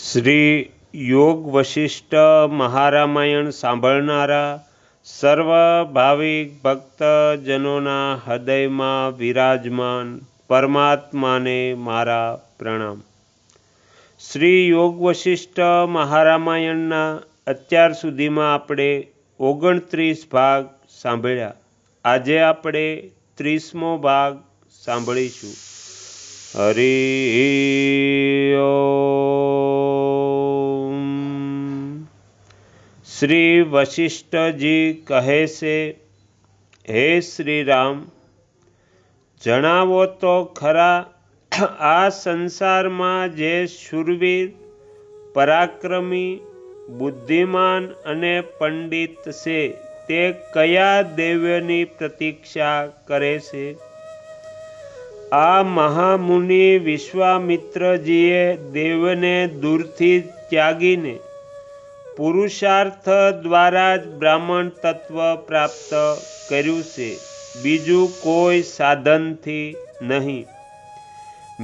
શ્રી યોગ વશિષ્ઠ મહારામાયણ સાંભળનારા સર્વ ભાવિક ભક્તજનોના હૃદયમાં વિરાજમાન પરમાત્માને મારા પ્રણામ। શ્રી યોગ વશિષ્ઠ મહારામાયણના અત્યાર સુધીમાં આપણે 29 ભાગ સાંભળ્યા। આજે આપણે 30મો ભાગ સાંભળીશું। હરિ ઓમ। શ્રી વશિષ્ઠજી કહે છે, હે શ્રી રામ, જણાવો તો ખરા, આ સંસારમાં જે શૂરવીર, પરાક્રમી, બુદ્ધિમાન અને પંડિત છે તે કયા દૈવ્યની પ્રતીક્ષા કરે છે? આ મહામુનિ વિશ્વામિત્રજીએ દૈવને દૂરથી ત્યાગીને પુરુષાર્થ દ્વારા જ બ્રાહ્મણ તત્વ પ્રાપ્ત કર્યું છે, બીજું કોઈ સાધનથી નહીં।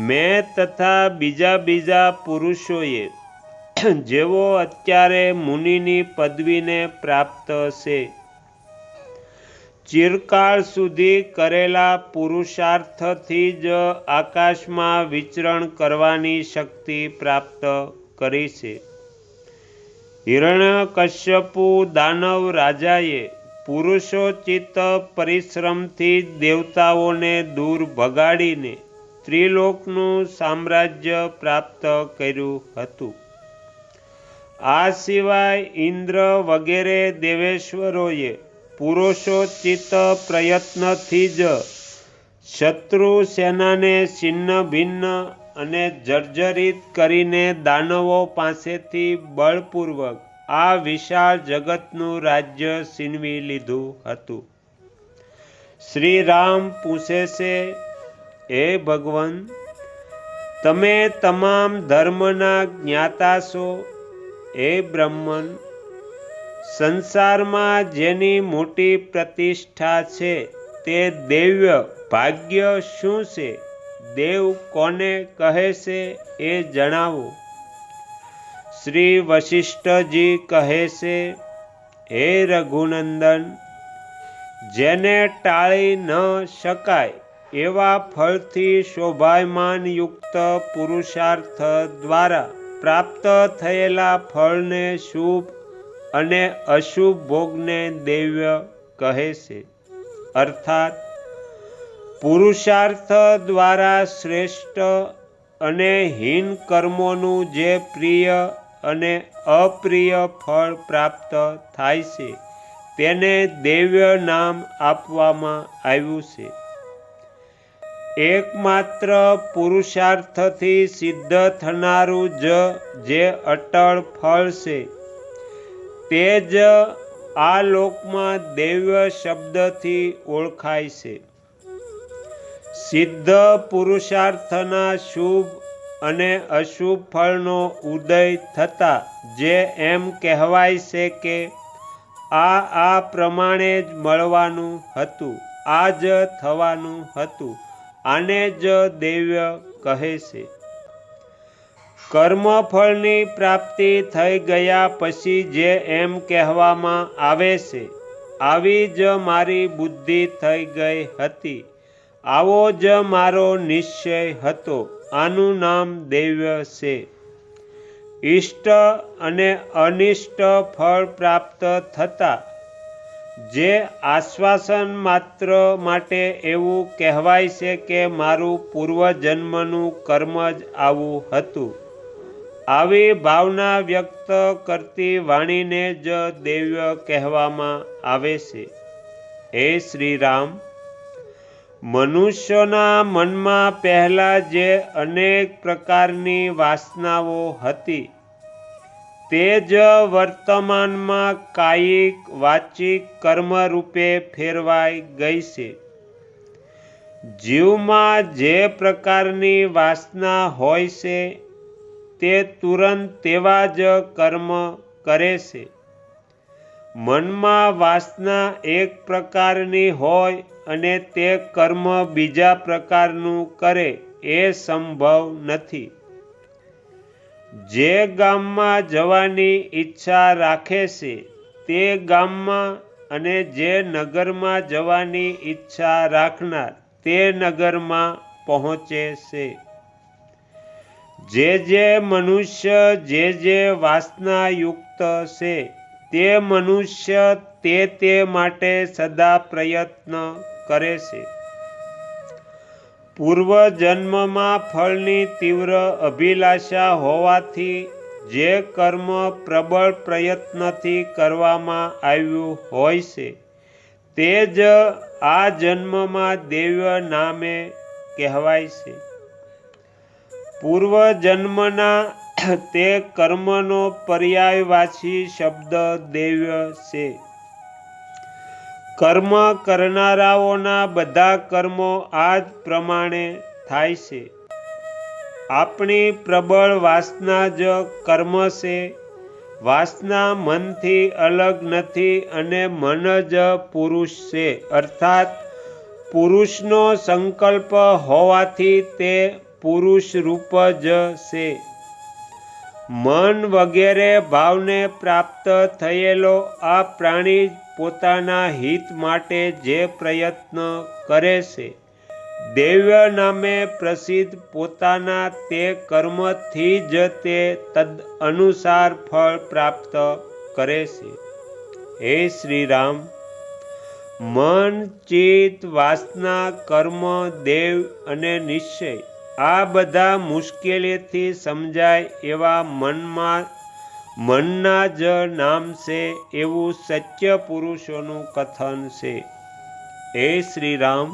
મેં તથા બીજા પુરુષોએ જેવો અત્યારે મુનિની પદવીને પ્રાપ્ત છે, ચિરકાળ સુધી કરેલા પુરુષાર્થથી જ આકાશમાં વિચરણ કરવાની શક્તિ પ્રાપ્ત કરી છે। હિરણ્યકશ્યપુ દાનવ રાજાએ પુરુષોચિત પરિશ્રમથી દેવતાઓને દૂર ભગાડીને ત્રિલોકનું સામ્રાજ્ય પ્રાપ્ત કર્યું હતું। આ સિવાય ઇન્દ્ર વગેરે દેવેશ્વરોએ પુરુષોચિત પ્રયત્નથી જ શત્રુ સેનાને છિન્ન ભિન્ન અને જર્જરિત કરીને દાનવો પાસેથી બળપૂર્વક આ વિશાળ જગતનું રાજ્ય છીનવી લીધું હતું। શ્રી રામ પૂછે છે, હે ભગવાન, તમે તમામ ધર્મના જ્ઞાતા છો। હે બ્રહ્મન, સંસારમાં જેની મોટી પ્રતિષ્ઠા છે તે દૈવ્ય ભાગ્ય શું છે? દેવ કોને કહે છે એ જણાવો। શ્રી વશિષ્ઠજી કહે છે, હે રઘુનંદન, જેને ટાળી ન શકાય એવા ફળથી શોભાયમાન યુક્ત પુરુષાર્થ દ્વારા પ્રાપ્ત થયેલા ફળને શુભ અને અશુભ ભોગને દૈવ્ય કહે છે। અર્થાત પુરુષાર્થ દ્વારા શ્રેષ્ઠ અને હીન કર્મોનું જે પ્રિય અને અપ્રિય ફળ પ્રાપ્ત થાય છે તેને દૈવ્ય નામ આપવામાં આવ્યું છે। એકમાત્ર પુરુષાર્થથી સિદ્ધ થનારું જે અટળ ફળ છે તે જ આ લોકમાં દૈવ્ય શબ્દથી ઓળખાય છે। સિદ્ધ પુરુષાર્થના શુભ અને અશુભ ફળનો ઉદય થતાં જે એમ કહેવાય છે કે આ પ્રમાણે જ મળવાનું હતું, આ જ થવાનું હતું, આને જ દૈવ્ય કહે છે। કર્મફળની પ્રાપ્તિ થઈ ગયા પછી જે એમ કહેવામાં આવે છે, આવી જ મારી બુદ્ધિ થઈ ગઈ હતી, આવો જ મારો નિશ્ચય હતો, આનું નામ દૈવ્ય છે। ઇષ્ટ અને અનિષ્ટ ફળ પ્રાપ્ત થતાં જે આશ્વાસન માત્ર માટે એવું કહેવાય છે કે મારું પૂર્વજન્મનું કર્મ જ આવું હતું, આવી ભાવના વ્યક્ત કરતી વાણીને જ દૈવ્ય કહેવામાં આવે છે। હે શ્રી રામ, મનુષ્યોના મનમાં પહેલા જે અનેક પ્રકારની વાસનાઓ હતી તે જ વર્તમાનમાં કાયિક વાચિક કર્મરૂપે ફેરવાઈ ગઈ છે। જીવમાં જે પ્રકારની વાસના હોય છે તે તુરંત તેવા જ કર્મ કરે છે। મનમાં વાસના એક પ્રકારની હોય અને તે કર્મ બીજા પ્રકારનું કરે એ સંભવ નથી। જે ગામમાં જવાની ઈચ્છા રાખે છે તે ગામમાં અને જે નગરમાં જવાની ઈચ્છા રાખનાર તે નગરમાં પહોંચે છે. જે મનુષ્ય જે વાસનાયુક્ત છે તે મનુષ્ય તે માટે સદા પ્રયત્ન કરે છે. પૂર્વજન્મમાં ફળની તીવ્ર અભિલાષા હોવાથી જે કર્મ પ્રબળ પ્રયત્નથી કરવામાં આવ્યું હોય છે તે જ આ જન્મમાં દૈવ્ય નામે કહેવાય છે. પૂર્વજન્મના તે કર્મનો પર્યાયવાચી શબ્દ દૈવ્ય છે. કર્મ કરનારાઓના બધા કર્મો આ જ પ્રમાણે થાય છે. આપણી પ્રબળ વાસના જ કર્મ છે. વાસના મનથી અલગ નથી અને મન જ પુરુષ છે. અર્થાત પુરુષનો સંકલ્પ હોવાથી તે પુરુષ રૂપ જ છે. મન વગેરે ભાવને પ્રાપ્ત થયેલો આ પ્રાણી પોતાના હિત માટે જે પ્રયત્ન કરે છે દૈવ્ય નામે પ્રસિદ્ધ પોતાના તે કર્મથી જ તે તદ અનુસાર ફળ પ્રાપ્ત કરે છે. હે શ્રી રામ, મન, ચિત્ત, વાસના, કર્મ, દેવ અને નિશ્ચય આ બધા મુશ્કેલીથી સમજાય એવા મનના જ નામ છે એવું સત્ય પુરુષોનું કથન છે. હે શ્રી રામ,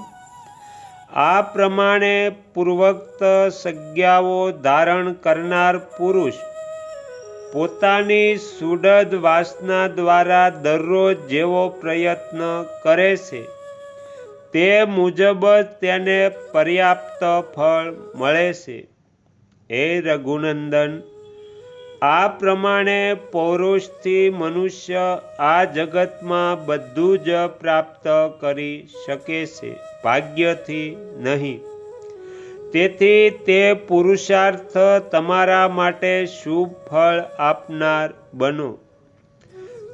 આ પ્રમાણે પૂર્વોક્ત સંજ્ઞાઓ ધારણ કરનાર પુરુષ પોતાની સુડદ વાસના દ્વારા દરરોજ જેવો પ્રયત્ન કરે છે તે મુજબ તેને પર્યાપ્ત ફળ મળે છે. હે રઘુનંદન, આ પ્રમાણે પૌરુષથી મનુષ્ય આ જગતમાં બધું જ પ્રાપ્ત કરી શકે છે, ભાગ્યથી નહીં. તેથી તે પુરુષાર્થ તમારા માટે શુભ ફળ આપનાર બનો.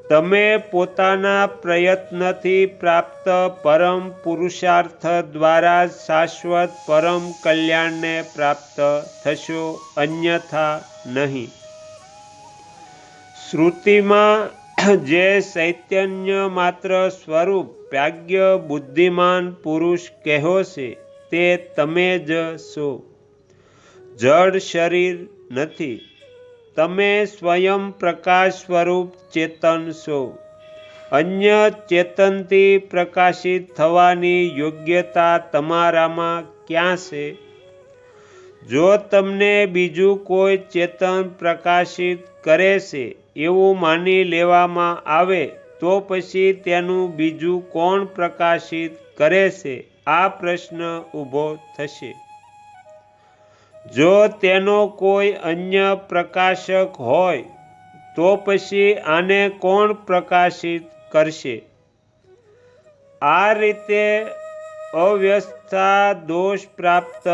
તમે પોતાના પ્રયત્નથી પ્રાપ્ત પરમ પુરુષાર્થ દ્વારા શાશ્વત પરમ કલ્યાણને પ્રાપ્ત થશો, અન્યથા નહીં. શ્રુતિમાં જે ચૈતન્ય માત્ર સ્વરૂપ પ્રાજ્ઞ બુદ્ધિમાન પુરુષ કહ્યો છે તે તમે જ છો. જડ શરીર નથી. તમે સ્વયં પ્રકાશ સ્વરૂપ ચેતન છો. અન્ય ચેતનથી પ્રકાશિત થવાની યોગ્યતા તમારામાં ક્યાં છે? જો તમને બીજું કોઈ ચેતન પ્રકાશિત કરે છે એવું માની લેવામાં આવે તો પછી તેનું બીજું કોણ પ્રકાશિત કરે છે આ પ્રશ્ન ઊભો થશે. જો તેનો કોઈ અન્ય પ્રકાશક હોય તો પછી આને કોણ પ્રકાશિત કરશે? આ રીતે અવ્યવસ્થા દોષ પ્રાપ્ત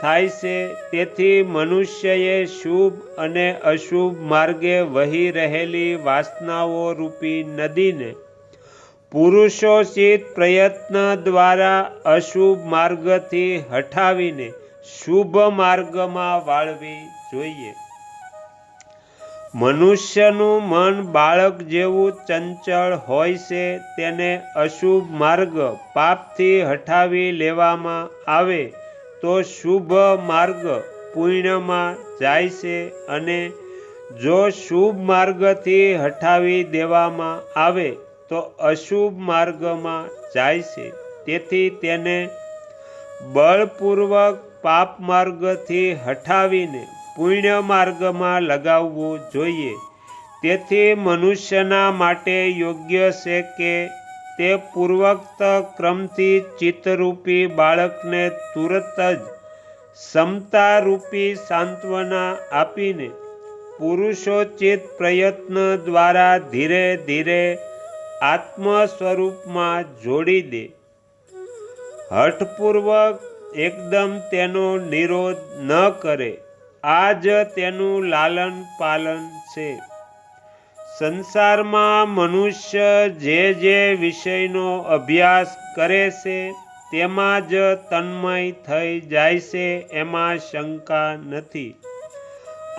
થાય છે. તેથી મનુષ્યએ શુભ અને અશુભ માર્ગે વહી રહેલી વાસનાઓ રૂપી નદીને પુરુષોચિત પ્રયત્ન દ્વારા અશુભ માર્ગથી હટાવીને શુભ માર્ગમાં વાળવી જોઈએ. મનુષ્યનું મન બાળક જેવું ચંચળ હોય છે. તેને અશુભ માર્ગ પાપથી હટાવી લેવામાં આવે તો શુભ માર્ગ પુણ્યમાં જાય છે અને જો શુભ માર્ગથી હટાવી દેવામાં આવે તો અશુભ માર્ગમાં જાય છે. તેથી તેને બળપૂર્વક પાપ માર્ગથી હટાવીને પુણ્ય માર્ગમાં લગાવવું જોઈએ. તેથી મનુષ્યના માટે યોગ્ય છે કે તે પૂર્વોક્ત ક્રમથી ચિત્તરૂપી બાળકને તુરત જ સમતારૂપી સાંત્વના આપીને પુરુષોચિત પ્રયત્ન દ્વારા ધીરે ધીરે આત્મ સ્વરૂપમાં જોડી દે. હઠપૂર્વક એકદમ તેનો નિરોધ ન કરે. આ જ તેનું લાલન પાલન છે. સંસારમાં મનુષ્ય જે વિષયનો અભ્યાસ કરે છે તેમાં જ તન્મય થઈ જાય છે, એમાં શંકા નથી.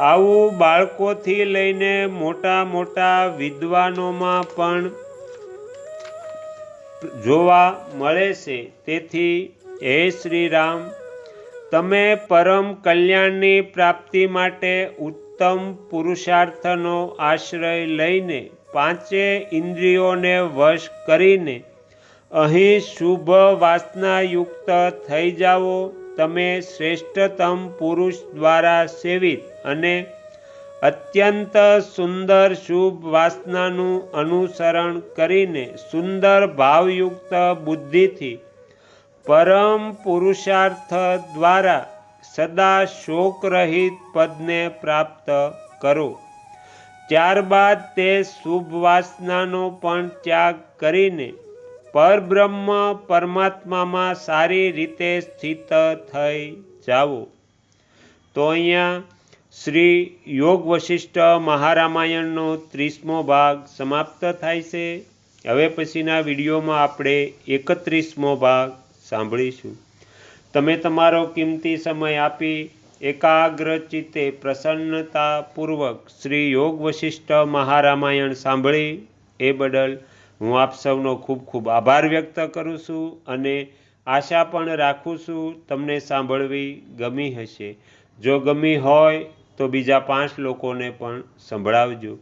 આવું બાળકોથી લઈને મોટા મોટા વિદ્વાનોમાં પણ જોવા મળે છે. તેથી હે શ્રી રામ, તમે પરમ કલ્યાણની પ્રાપ્તિ માટે ઉત્તમ પુરુષાર્થનો આશ્રય લઈને પાંચે ઇન્દ્રિયોને વશ કરીને અહીં શુભ વાસનાયુક્ત થઈ જાઓ. તમે શ્રેષ્ઠતમ પુરુષ દ્વારા સેવિત અને અત્યંત સુંદર શુભ વાસનાનું અનુસરણ કરીને સુંદર ભાવયુક્ત બુદ્ધિથી પરમ પુરુષાર્થ દ્વારા સદા શોકરહિત પદને પ્રાપ્ત કરો. ત્યારબાદ તે શુભ વાસનાનો પણ ત્યાગ કરીને પરબ્રહ્મ પરમાત્મામાં સારી રીતે સ્થિત થઈ જાઓ. તો અહીંયા શ્રી યોગ વશિષ્ઠ મહારામાયણનો 30મો ભાગ સમાપ્ત થાય છે. હવે પછીના વિડીયોમાં આપણે 31મો ભાગ સાંભળીશું. તમે તમારો કિંમતી સમય આપી એકાગ્ર ચિત્તે પ્રસન્નતાપૂર્વક શ્રી યોગ વશિષ્ઠ મહારામાયણ સાંભળી એ બદલ હું આપ સૌનો ખૂબ ખૂબ આભાર વ્યક્ત કરું છું અને આશા પણ રાખું છું તમને સાંભળવી ગમી હશે. જો ગમી હોય તો બીજા 5 લોકોને પણ સંભળાવજો.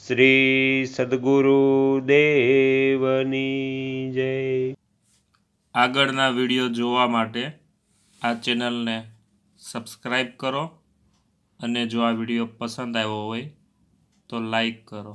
શ્રી સદ્ગુરુ દેવની જય. આગળના વિડીયો જોવા માટે આ ચેનલને સબસ્ક્રાઈબ કરો અને જો આ વિડીયો પસંદ આવ્યો હોય તો લાઈક કરો.